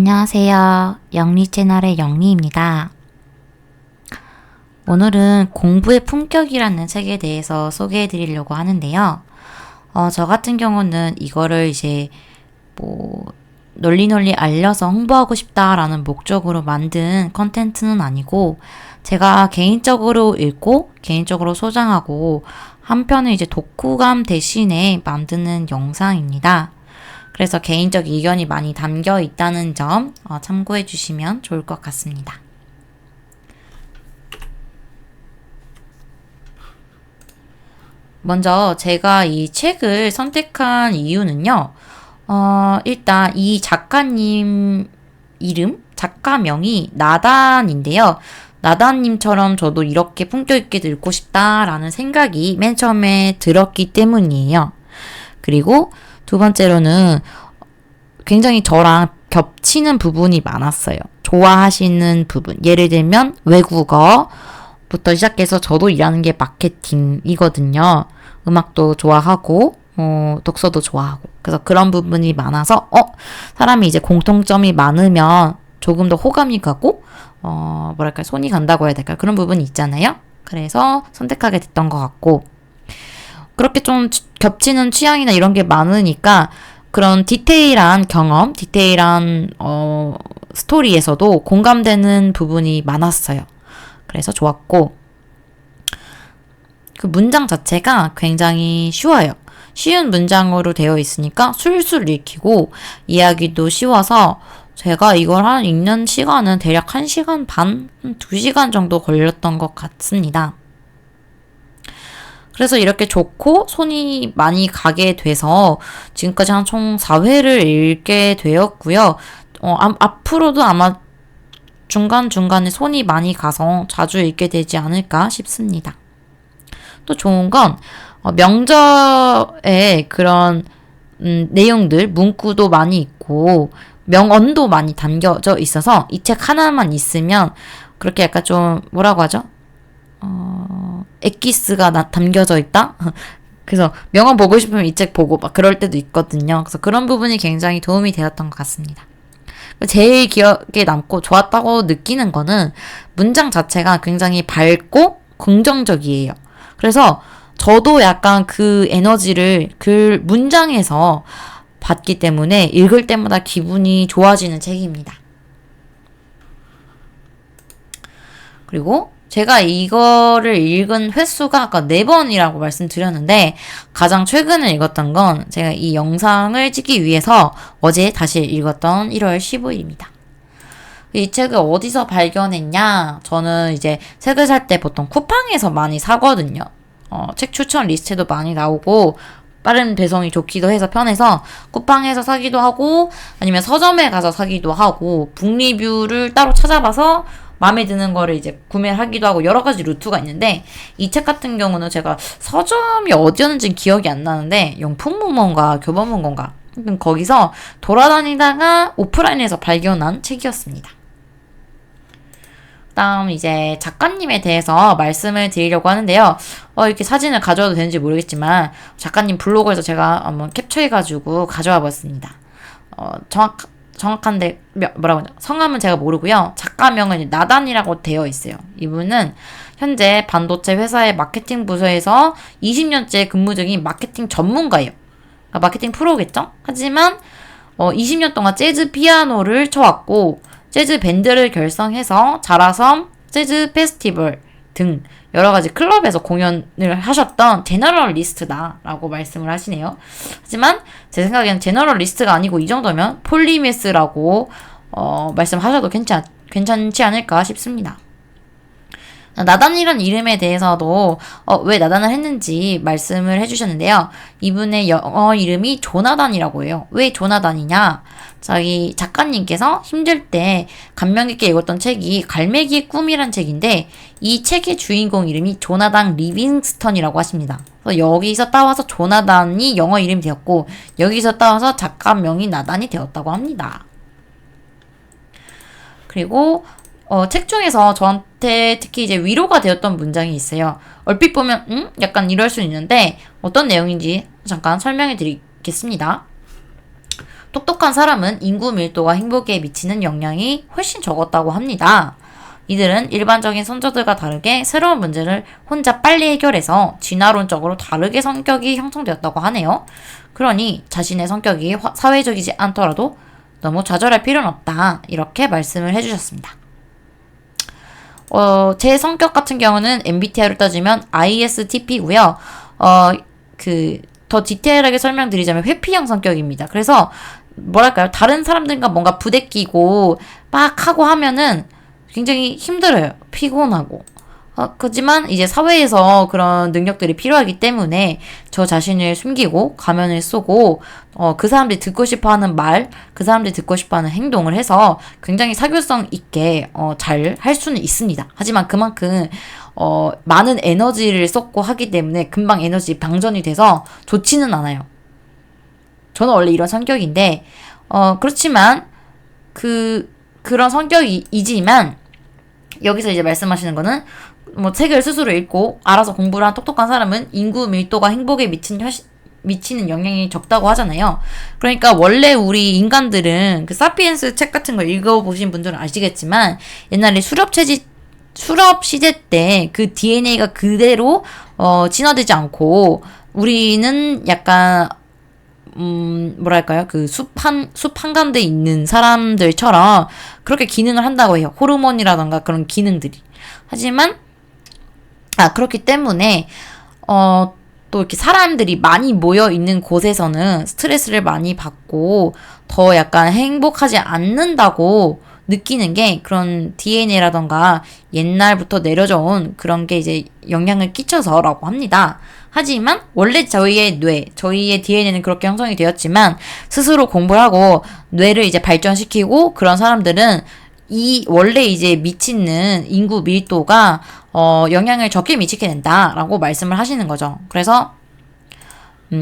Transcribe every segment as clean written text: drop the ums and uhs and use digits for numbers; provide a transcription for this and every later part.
안녕하세요. 영리 채널의 영리입니다. 오늘은 공부의 품격이라는 책에 대해서 소개해 드리려고 하는데요. 저 같은 경우는 이거를 이제 널리 알려서 홍보하고 싶다라는 목적으로 만든 컨텐츠는 아니고, 제가 개인적으로 읽고 개인적으로 소장하고 한편은 이제 독후감 대신에 만드는 영상입니다. 그래서 개인적 의견이 많이 담겨 있다는 점 참고해 주시면 좋을 것 같습니다. 먼저 제가 이 책을 선택한 이유는요. 일단 이 작가님 이름, 작가명이 나단인데요. 나단님처럼 저도 이렇게 품격 있게 읽고 싶다라는 생각이 맨 처음에 들었기 때문이에요. 그리고 두 번째로는 굉장히 저랑 겹치는 부분이 많았어요. 좋아하시는 부분. 예를 들면 외국어부터 시작해서 저도 일하는 게 마케팅이거든요. 음악도 좋아하고 독서도 좋아하고. 그래서 그런 부분이 많아서 사람이 이제 공통점이 많으면 조금 더 호감이 가고 손이 간다고 해야 될까요? 그런 부분이 있잖아요. 그래서 선택하게 됐던 것 같고, 그렇게 좀 겹치는 취향이나 이런 게 많으니까 그런 디테일한 경험, 디테일한 스토리에서도 공감되는 부분이 많았어요. 그래서 좋았고, 그 문장 자체가 굉장히 쉬워요. 쉬운 문장으로 되어 있으니까 술술 읽히고 이해하기도 쉬워서 제가 이걸 읽는 시간은 대략 1시간 반, 2시간 정도 걸렸던 것 같습니다. 그래서 이렇게 좋고 손이 많이 가게 돼서 지금까지 한 총 4회를 읽게 되었고요. 앞으로도 아마 중간중간에 손이 많이 가서 자주 읽게 되지 않을까 싶습니다. 또 좋은 건 명저의 그런 내용들, 문구도 많이 있고 명언도 많이 담겨져 있어서 이 책 하나만 있으면 그렇게 약간 좀 뭐라고 하죠? 엑기스가 담겨져 있다? 그래서 명언 보고 싶으면 이 책 보고 막 그럴 때도 있거든요. 그래서 그런 부분이 굉장히 도움이 되었던 것 같습니다. 제일 기억에 남고 좋았다고 느끼는 거는 문장 자체가 굉장히 밝고 긍정적이에요. 그래서 저도 약간 그 에너지를 그 문장에서 받기 때문에 읽을 때마다 기분이 좋아지는 책입니다. 그리고 제가 이거를 읽은 횟수가 아까 4번이라고 말씀드렸는데, 가장 최근에 읽었던 건 제가 이 영상을 찍기 위해서 어제 다시 읽었던 1월 15일입니다. 이 책을 어디서 발견했냐? 저는 이제 책을 살 때 보통 쿠팡에서 많이 사거든요. 책 추천 리스트도 많이 나오고 빠른 배송이 좋기도 해서 편해서 쿠팡에서 사기도 하고, 아니면 서점에 가서 사기도 하고, 북리뷰를 따로 찾아봐서 마음에 드는 거를 이제 구매를 하기도 하고, 여러 가지 루트가 있는데, 이 책 같은 경우는 제가 서점이 어디였는지 기억이 안 나는데 영풍문고인가 교보문고인가 거기서 돌아다니다가 오프라인에서 발견한 책이었습니다. 다음 이제 작가님에 대해서 말씀을 드리려고 하는데요. 이렇게 사진을 가져와도 되는지 모르겠지만 작가님 블로그에서 제가 한번 캡처해가지고 가져와 봤습니다. 정확한데 뭐라고 하죠? 성함은 제가 모르고요. 작가명은 나단이라고 되어 있어요. 이분은 현재 반도체 회사의 마케팅 부서에서 20년째 근무 중인 마케팅 전문가예요. 그러니까 마케팅 프로겠죠? 하지만 20년 동안 재즈 피아노를 쳐왔고, 재즈 밴드를 결성해서 자라섬 재즈 페스티벌 등 여러 가지 클럽에서 공연을 하셨던 제너럴리스트다라고 말씀을 하시네요. 하지만 제 생각에는 제너럴리스트가 아니고 이 정도면 폴리메스라고 말씀하셔도 괜찮지 않을까 싶습니다. 나단이란 이름에 대해서도 왜 나단을 했는지 말씀을 해주셨는데요. 이분의 영어 이름이 조나단이라고 해요. 왜 조나단이냐? 저희 작가님께서 힘들 때 감명 깊게 읽었던 책이 갈매기의 꿈이란 책인데, 이 책의 주인공 이름이 조나단 리빙스턴이라고 하십니다. 그래서 여기서 따와서 조나단이 영어 이름이 되었고, 여기서 따와서 작가명이 나단이 되었다고 합니다. 그리고 책 중에서 저한테 특히 이제 위로가 되었던 문장이 있어요. 얼핏 보면 약간 이럴 수 있는데 어떤 내용인지 잠깐 설명해 드리겠습니다. 똑똑한 사람은 인구 밀도가 행복에 미치는 영향이 훨씬 적었다고 합니다. 이들은 일반적인 선조들과 다르게 새로운 문제를 혼자 빨리 해결해서 진화론적으로 다르게 성격이 형성되었다고 하네요. 그러니 자신의 성격이 사회적이지 않더라도 너무 좌절할 필요는 없다. 이렇게 말씀을 해주셨습니다. 제 성격 같은 경우는 MBTI로 따지면 ISTP고요. 더 디테일하게 설명드리자면 회피형 성격입니다. 그래서 뭐랄까요? 다른 사람들과 뭔가 부대끼고 막 하고 하면은 굉장히 힘들어요. 피곤하고. 그렇지만 이제 사회에서 그런 능력들이 필요하기 때문에 저 자신을 숨기고 가면을 쓰고 그 사람들이 듣고 싶어하는 말, 그 사람들이 듣고 싶어하는 행동을 해서 굉장히 사교성 있게 잘 할 수는 있습니다. 하지만 그만큼 많은 에너지를 쏟고 하기 때문에 금방 에너지 방전이 돼서 좋지는 않아요. 저는 원래 이런 성격인데 그렇지만 그런 성격이지만 여기서 이제 말씀하시는 거는 뭐 책을 스스로 읽고 알아서 공부를 한 똑똑한 사람은 인구 밀도가 행복에 미치는 영향이 적다고 하잖아요. 그러니까 원래 우리 인간들은 그 사피엔스 책 같은 거 읽어보신 분들은 아시겠지만 옛날에 수렵 시대 때 그 DNA가 그대로 진화되지 않고 우리는 약간 뭐랄까요? 그 숲 한가운데 있는 사람들처럼 그렇게 기능을 한다고 해요. 호르몬이라던가 그런 기능들이. 하지만, 그렇기 때문에, 또 이렇게 사람들이 많이 모여 있는 곳에서는 스트레스를 많이 받고 더 약간 행복하지 않는다고 느끼는 게 그런 DNA라던가 옛날부터 내려져 온 그런 게 이제 영향을 끼쳐서라고 합니다. 하지만 원래 저희의 저희의 DNA는 그렇게 형성이 되었지만 스스로 공부를 하고 뇌를 이제 발전시키고 그런 사람들은 원래 이제 미치는 인구 밀도가 영향을 적게 미치게 된다라고 말씀을 하시는 거죠. 그래서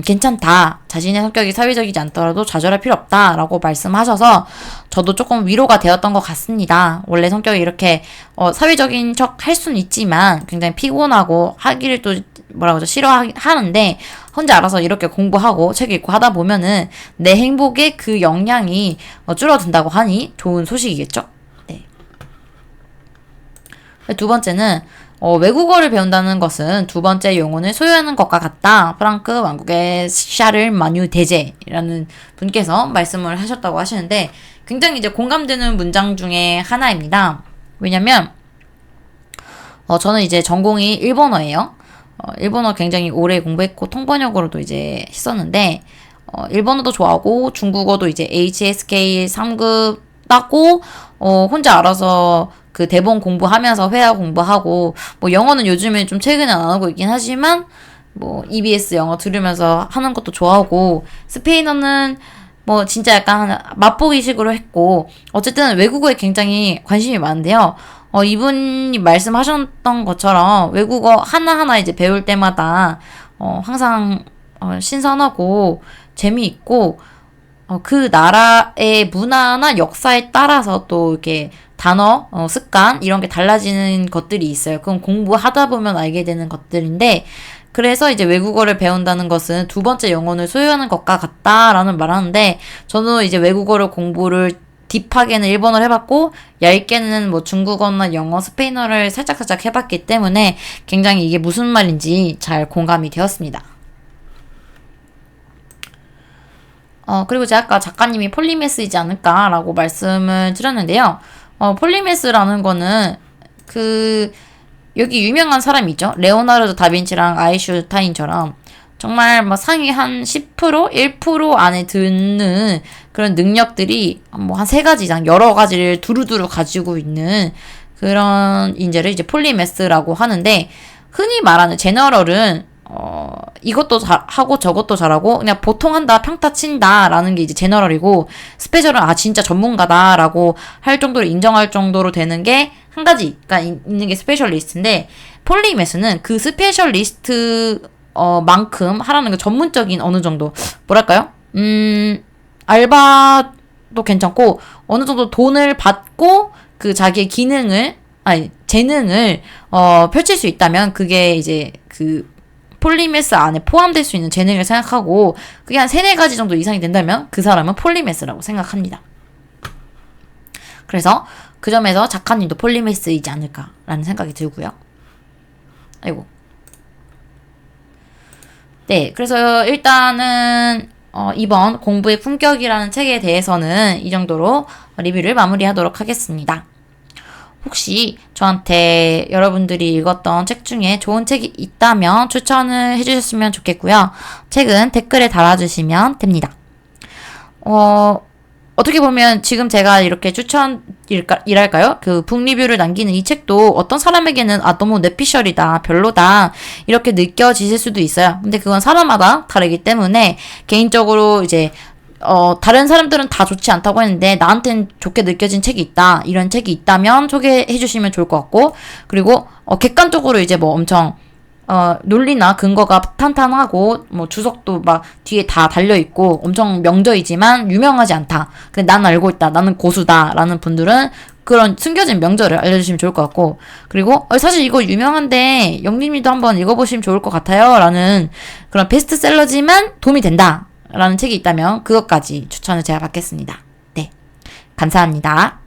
괜찮다. 자신의 성격이 사회적이지 않더라도 좌절할 필요 없다라고 말씀하셔서 저도 조금 위로가 되었던 것 같습니다. 원래 성격이 이렇게 사회적인 척 할 수는 있지만 굉장히 피곤하고 하기를 또 싫어하는데 혼자 알아서 이렇게 공부하고 책 읽고 하다 보면은 내 행복에 그 영향이 줄어든다고 하니 좋은 소식이겠죠? 네. 두 번째는 외국어를 배운다는 것은 두 번째 영혼을 소유하는 것과 같다. 프랑크 왕국의 샤를 마뉴 대제라는 분께서 말씀을 하셨다고 하시는데 굉장히 이제 공감되는 문장 중에 하나입니다. 왜냐면 저는 이제 전공이 일본어예요. 일본어 굉장히 오래 공부했고 통번역으로도 이제 했었는데 일본어도 좋아하고 중국어도 이제 HSK 3급 따고 혼자 알아서 그 대본 공부하면서 회화 공부하고 뭐 영어는 요즘에 좀 최근에 안 하고 있긴 하지만 뭐 EBS 영어 들으면서 하는 것도 좋아하고 스페인어는 뭐 진짜 약간 맛보기식으로 했고 어쨌든 외국어에 굉장히 관심이 많은데요. 이분이 말씀하셨던 것처럼 외국어 하나하나 이제 배울 때마다 항상 신선하고 재미있고 그 나라의 문화나 역사에 따라서 또 이렇게 단어, 습관 이런 게 달라지는 것들이 있어요. 그건 공부하다 보면 알게 되는 것들인데 그래서 이제 외국어를 배운다는 것은 두 번째 영혼을 소유하는 것과 같다라는 말하는데 저는 이제 외국어를 공부를 딥하게는 일본어를 해봤고 얇게는 뭐 중국어나 영어, 스페인어를 살짝살짝 해봤기 때문에 굉장히 이게 무슨 말인지 잘 공감이 되었습니다. 그리고 제가 아까 작가님이 폴리메스이지 않을까라고 말씀을 드렸는데요. 폴리메스라는 거는 여기 유명한 사람이 있죠. 레오나르도 다빈치랑 아인슈타인처럼 정말 뭐 상위 한 10%, 1% 안에 드는 그런 능력들이 뭐 한 3가지 이상 여러 가지를 두루두루 가지고 있는 그런 인재를 이제 폴리메스라고 하는데 흔히 말하는 제너럴은 이것도 잘하고 저것도 잘하고 그냥 보통 한다 평타 친다라는 게 이제 제너럴이고 스페셜은 진짜 전문가다라고 할 정도로 인정할 정도로 되는 게 한 가지가 있는 게 스페셜리스트인데 폴리메스는 그 스페셜리스트 만큼 하라는 그 전문적인 어느 정도 뭐랄까요? 알바도 괜찮고 어느 정도 돈을 받고 그 자기의 재능을 펼칠 수 있다면 그게 이제 그 폴리메스 안에 포함될 수 있는 재능을 생각하고 그게 한 3-4가지 정도 이상이 된다면 그 사람은 폴리메스라고 생각합니다. 그래서 그 점에서 작가님도 폴리메스이지 않을까라는 생각이 들고요. 아이고. 네, 그래서 일단은 이번 공부의 품격이라는 책에 대해서는 이 정도로 리뷰를 마무리하도록 하겠습니다. 혹시 저한테 여러분들이 읽었던 책 중에 좋은 책이 있다면 추천을 해주셨으면 좋겠고요. 책은 댓글에 달아주시면 됩니다. 어떻게 보면 지금 제가 이렇게 추천이랄까요? 그 북리뷰를 남기는 이 책도 어떤 사람에게는 너무 뇌피셜이다, 별로다 이렇게 느껴지실 수도 있어요. 근데 그건 사람마다 다르기 때문에 개인적으로 이제 다른 사람들은 다 좋지 않다고 했는데 나한텐 좋게 느껴진 책이 있다. 이런 책이 있다면 소개해 주시면 좋을 것 같고 그리고 객관적으로 이제 뭐 엄청 논리나 근거가 탄탄하고 뭐 주석도 막 뒤에 다 달려있고 엄청 명저이지만 유명하지 않다. 근데 난 알고 있다. 나는 고수다. 라는 분들은 그런 숨겨진 명저를 알려주시면 좋을 것 같고 그리고 사실 이거 유명한데 영림이도 한번 읽어보시면 좋을 것 같아요. 라는 그런 베스트셀러지만 도움이 된다. 라는 책이 있다면 그것까지 추천을 제가 받겠습니다. 네, 감사합니다.